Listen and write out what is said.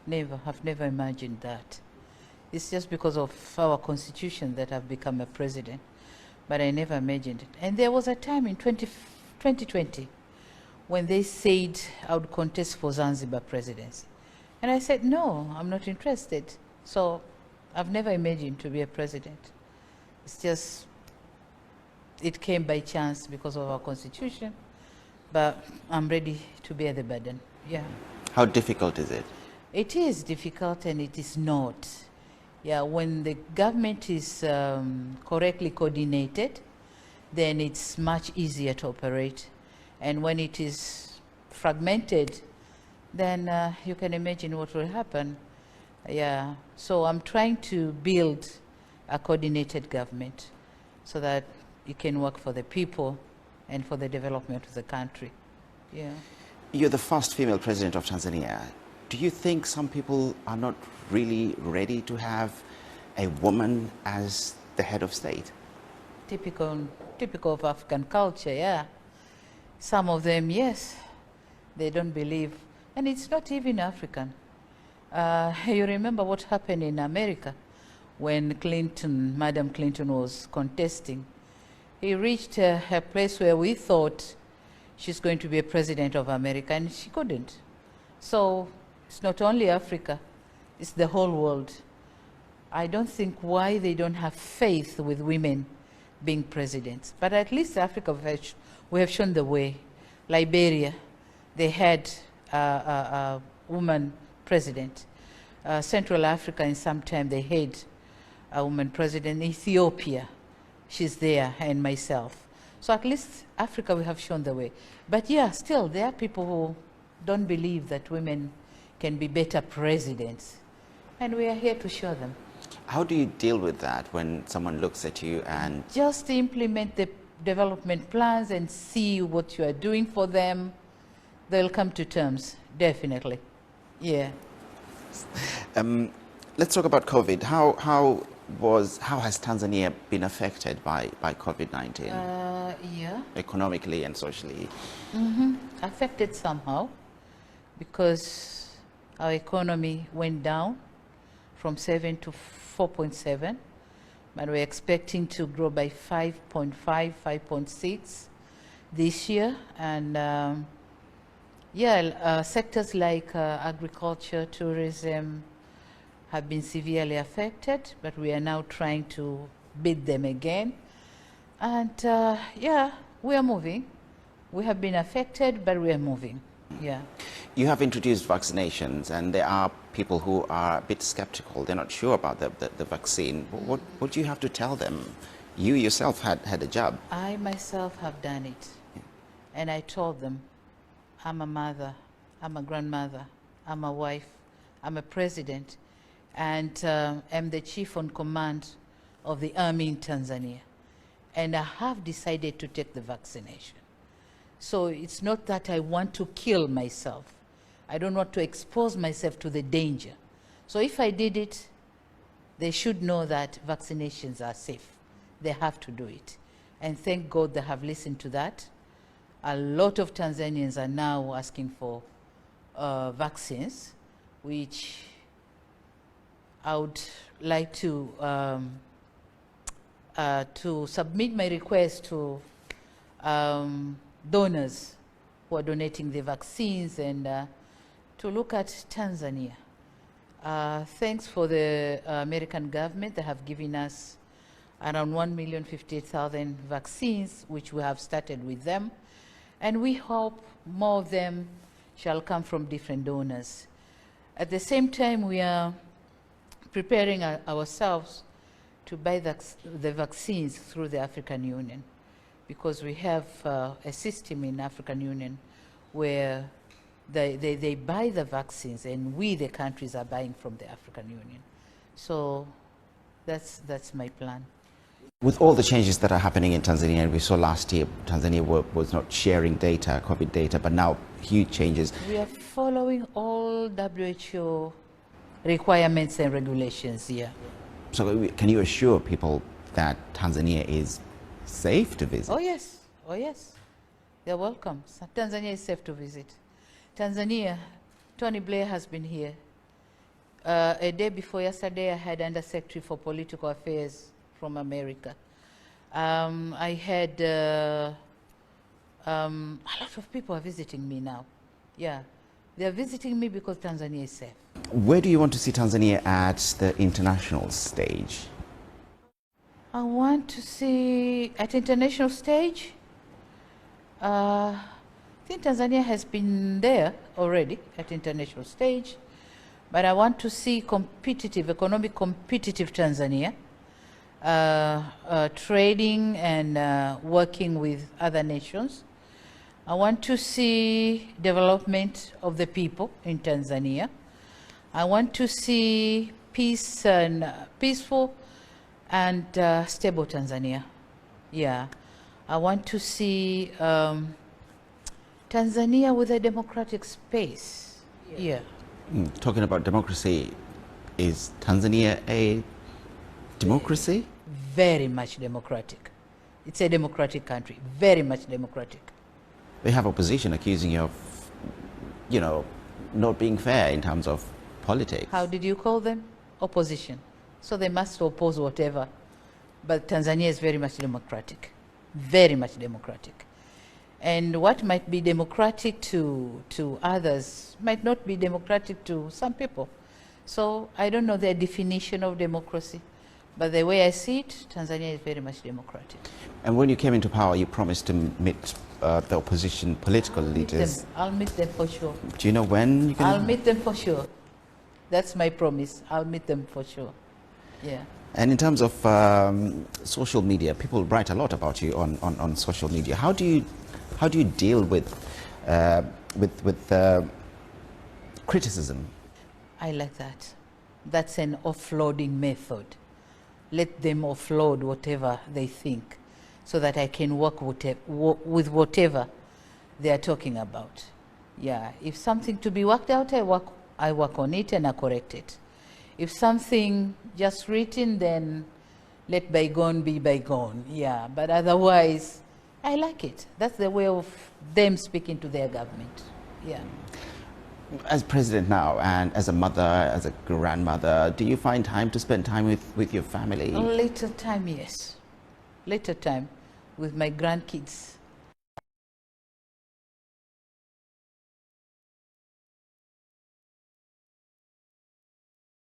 Never. I've never imagined that. It's just because of our constitution that I've become a president. But I never imagined it. And there was a time in 2020 when they said I would contest for Zanzibar presidency. And I said, no, I'm not interested. So I've never imagined to be a president. It's just, it came by chance because of our constitution. But I'm ready to bear the burden, yeah. How difficult is it? It is difficult and it is not. Yeah, when the government is correctly coordinated, then it's much easier to operate. And when it is fragmented, then you can imagine what will happen. Yeah, so I'm trying to build a coordinated government so that it can work for the people and for the development of the country. Yeah. You're the first female president of Tanzania. Do you think some people are not really ready to have a woman as the head of state? Typical of African culture, yeah. Some of them, yes, they don't believe. And it's not even African. You remember what happened in America when Madam Clinton was contesting. He reached a place where we thought she's going to be a president of America, and she couldn't. So it's not only Africa, it's the whole world. I don't think why they don't have faith with women being presidents. But at least Africa, we have shown the way. Liberia, they had a woman president. Central Africa, in some time, they had a woman president. Ethiopia, she's there, and myself. So at least Africa, we have shown the way. But yeah, still, there are people who don't believe that women can be better presidents. And we are here to show them. How do you deal with that when someone looks at you and... Just implement the development plans and see what you are doing for them. They'll come to terms, definitely. Yeah. Let's talk about COVID. How has Tanzania been affected by COVID-19? Yeah. Economically and socially? Affected somehow, because our economy went down from 7 to 4.7, but we're expecting to grow by 5.5, 5.6 this year. And sectors like agriculture, tourism have been severely affected, but we are now trying to beat them again. And yeah, we are moving. We have been affected, but we are moving. Yeah. You have introduced vaccinations, and there are people who are a bit skeptical. They're not sure about the vaccine. What do you have to tell them? You yourself had a jab. I myself have done it. Yeah. And I told them, I'm a mother, I'm a grandmother, I'm a wife, I'm a president, and I'm the chief on command of the army in Tanzania. And I have decided to take the vaccination. So it's not that I want to kill myself. I don't want to expose myself to the danger. So if I did it, they should know that vaccinations are safe. They have to do it. And thank God they have listened to that. A lot of Tanzanians are now asking for vaccines, which I would like to submit my request to donors who are donating the vaccines, and to look at Tanzania. Thanks for the American government. They have given us around 1,058,000 vaccines, which we have started with them. And we hope more of them shall come from different donors. At the same time, we are preparing ourselves to buy the vaccines through the African Union, because we have a system in African Union where they buy the vaccines, and we, the countries, are buying from the African Union. So that's my plan. With all the changes that are happening in Tanzania, and we saw last year Tanzania was not sharing data, COVID data, but now huge changes. We are following all WHO requirements and regulations here. So can you assure people that Tanzania is safe to visit? Oh yes, oh yes. They're welcome. So Tanzania is safe to visit. Tanzania, Tony Blair has been here. A day before yesterday, I had Undersecretary for Political Affairs from America. I had a lot of people are visiting me now. Yeah, they are visiting me because Tanzania is safe. Where do you want to see Tanzania at the international stage? I want to see at international stage. I think Tanzania has been there already at international stage, but I want to see competitive, economic competitive Tanzania, trading and working with other nations. I want to see development of the people in Tanzania. I want to see peace and peaceful and stable Tanzania. Yeah. I want to see Tanzania with a democratic space. Yeah. Talking about democracy, is Tanzania a democracy? Very much democratic. It's a democratic country, very much democratic. They have opposition accusing you of, you know, not being fair in terms of politics. How did you call them? Opposition. So they must oppose whatever. But Tanzania is very much democratic, very much democratic. And what might be democratic to others might not be democratic to some people. So I don't know their definition of democracy, but the way I see it, Tanzania is very much democratic. And when you came into power, you promised to meet the opposition political leaders. I'll meet them for sure. Do you know when you can? I'll meet them for sure. That's my promise. I'll meet them for sure. Yeah. And in terms of social media, people write a lot about you on social media. How do you deal with criticism? I like that. That's an offloading method. Let them offload whatever they think, so that I can work with whatever they are talking about. Yeah. If something to be worked out, I work on it and I correct it. If something just written, then let bygone be bygone. Yeah, but otherwise, I like it. That's the way of them speaking to their government. Yeah. As president now, and as a mother, as a grandmother, do you find time to spend time with your family? Later time, yes. Later time with my grandkids.